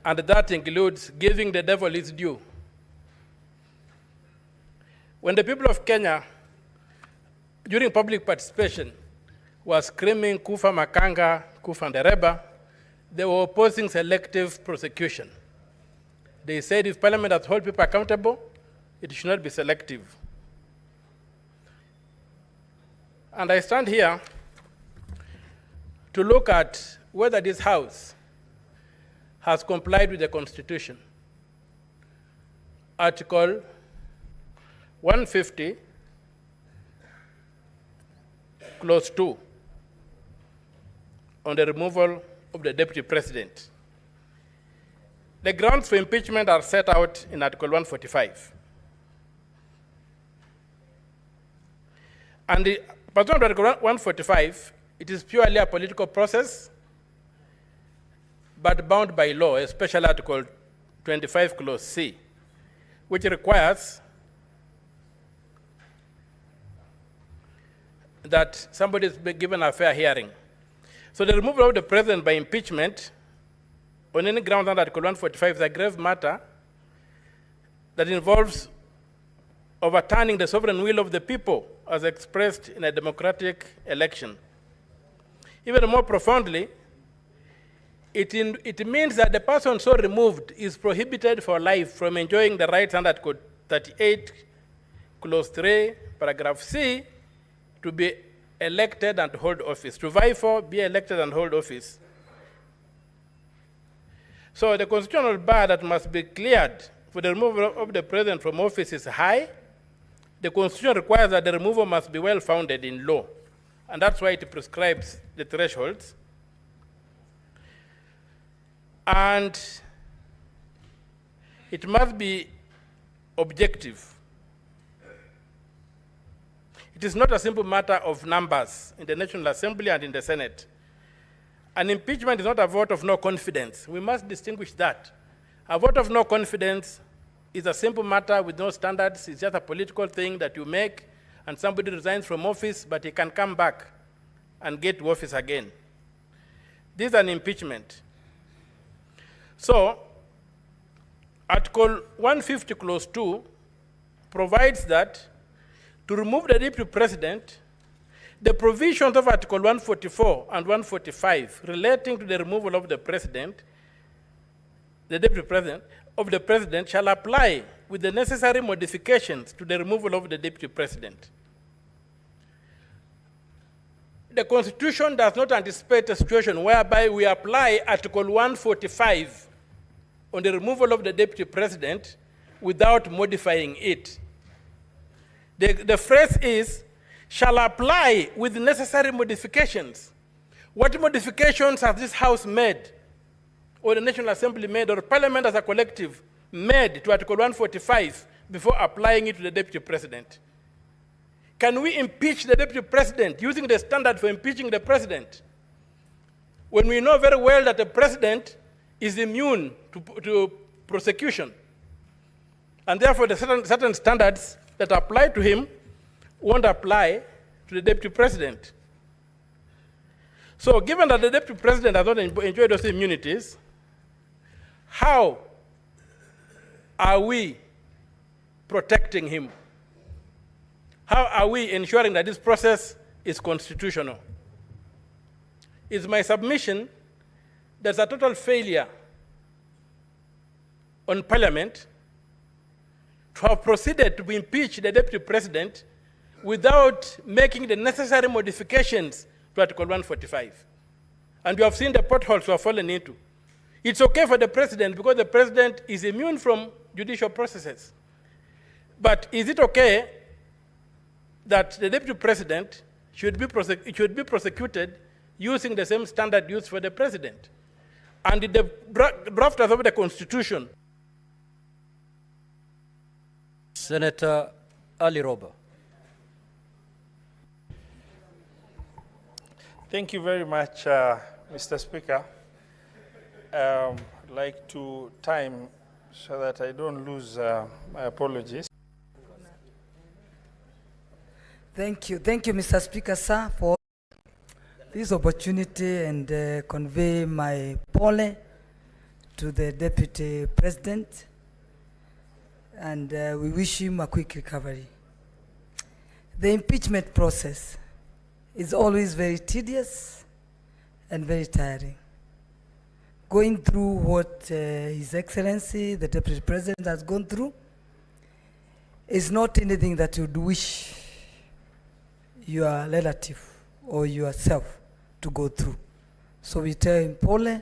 and that includes giving the devil his due. When the people of Kenya, during public participation, were screaming Kufa Makanga, Kufa Ndereba, they were opposing selective prosecution. They said if Parliament has to hold people accountable, it should not be selective. And I stand here to look at whether this House has complied with the Constitution. Article 150, Clause 2, on the removal of the Deputy President. The grounds for impeachment are set out in Article 145. And pursuant to Article 145, it is purely a political process, but bound by law, especially Article 25, Clause C, which requires that somebody is given a fair hearing. So the removal of the president by impeachment on any ground under Article 145 is a grave matter that involves overturning the sovereign will of the people as expressed in a democratic election. Even more profoundly, it means that the person so removed is prohibited for life from enjoying the rights under Article 38, Clause 3, Paragraph C, to be elected and hold office, to vie for, be elected and hold office. So the constitutional bar that must be cleared for the removal of the president from office is high. The Constitution requires that the removal must be well-founded in law, and that's why it prescribes the thresholds. And it must be objective. It is not a simple matter of numbers in the National Assembly and in the Senate. An impeachment is not a vote of no confidence. We must distinguish that. A vote of no confidence is a simple matter with no standards. It's just a political thing that you make, and somebody resigns from office, but he can come back and get to office again. This is an impeachment. So, Article 150, Clause 2 provides that to remove the deputy president, the provisions of Article 144 and 145 relating to the removal of the president, the deputy president, of the president shall apply with the necessary modifications to the removal of the deputy president. The Constitution does not anticipate a situation whereby we apply Article 145 on the removal of the deputy president without modifying it. The phrase is, shall apply with necessary modifications. What modifications has this House made, or the National Assembly made, or Parliament as a collective made to Article 145 before applying it to the Deputy President? Can we impeach the Deputy President using the standard for impeaching the President, when we know very well that the President is immune to prosecution, and therefore the certain standards that apply to him won't apply to the Deputy President? So given that the Deputy President has not enjoyed those immunities, how are we protecting him? How are we ensuring that this process is constitutional? It's my submission there's a total failure on Parliament to have proceeded to impeach the Deputy President without making the necessary modifications to Article 145. And you have seen the potholes we have fallen into. It's okay for the President because the President is immune from judicial processes. But is it okay that the Deputy President should be prosecuted using the same standard used for the President? And in the drafters of the Constitution. Senator Ali Roba. Thank you very much, Mr. Speaker. I'd like to time so that I don't lose my apologies. Thank you, Mr. Speaker, sir, for this opportunity and convey my pole to the Deputy President, and we wish him a quick recovery. The impeachment process is always very tedious and very tiring. Going through what His Excellency, the Deputy President, has gone through is not anything that you'd wish your relative or yourself to go through. So we tell him pole,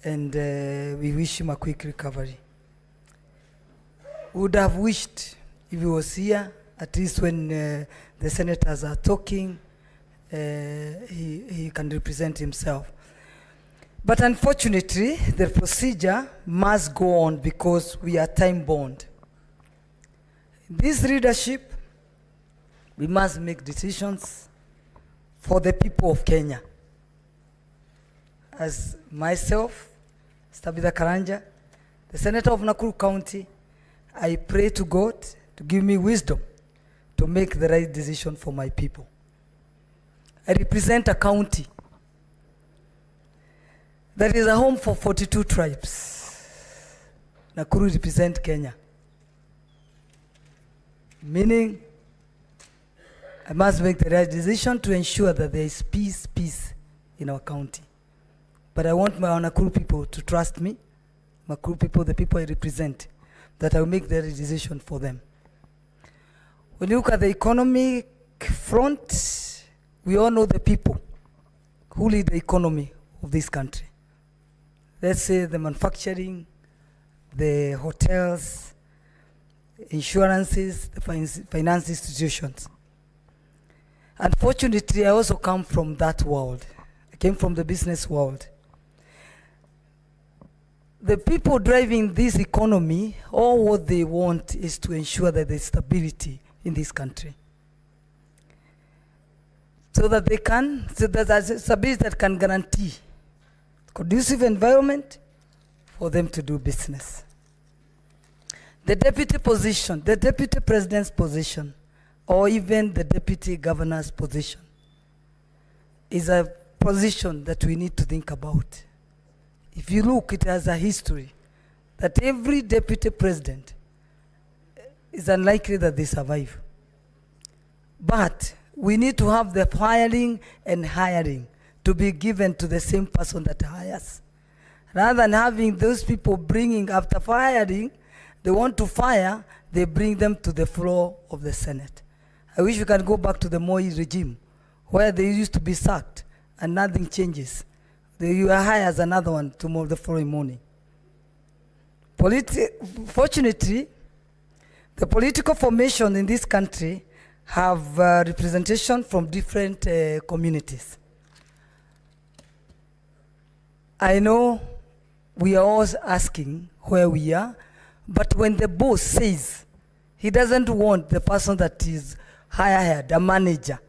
and we wish him a quick recovery. Would have wished if he was here, at least when the senators are talking, he can represent himself. But unfortunately, the procedure must go on because we are time-bound. This leadership, we must make decisions for the people of Kenya. As myself, Stabitha Karanja, the Senator of Nakuru County, I pray to God to give me wisdom to make the right decision for my people. I represent a county that is a home for 42 tribes. Nakuru represents Kenya. Meaning, I must make the right decision to ensure that there is peace in our county. But I want my Nakuru people to trust me, Nakuru people, the people I represent, that I will make the right decision for them. When you look at the economic front, we all know the people who lead the economy of this country. Let's say the manufacturing, the hotels, insurances, the finance institutions. Unfortunately, I also come from that world. I came from the business world. The people driving this economy, all what they want is to ensure that there's stability in this country. So that there's stability that can guarantee conducive environment for them to do business. The deputy position, the deputy president's position, or even the deputy governor's position is a position that we need to think about. If you look, it has a history that every deputy president is unlikely that they survive. But we need to have the firing and hiring to be given to the same person that hires. Rather than having those people bringing, after firing, they want to fire, they bring them to the floor of the Senate. I wish we can go back to the Moi regime, where they used to be sacked and nothing changes. You hire as another one tomorrow, the following morning. Fortunately, the political formation in this country have representation from different communities. I know we are always asking where we are, but when the boss says he doesn't want the person that is hired, a manager,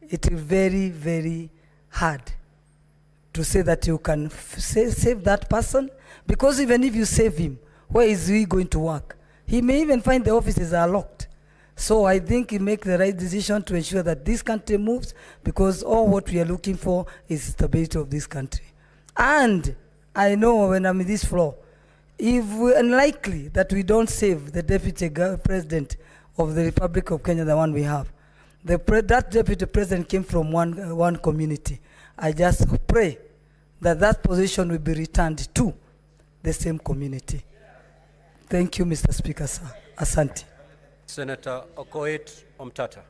it is very, very hard to say that you can save that person, because even if you save him, where is he going to work? He may even find the offices are locked. So I think you make the right decision to ensure that this country moves, because all what we are looking for is stability of this country. And I know when I'm in this floor, if we're unlikely that we don't save the deputy president of the Republic of Kenya, the one we have, that deputy president came from one community. I just pray that that position will be returned to the same community. Thank you, Mr. Speaker, sir. Asante. Senator Okoit Omutatah.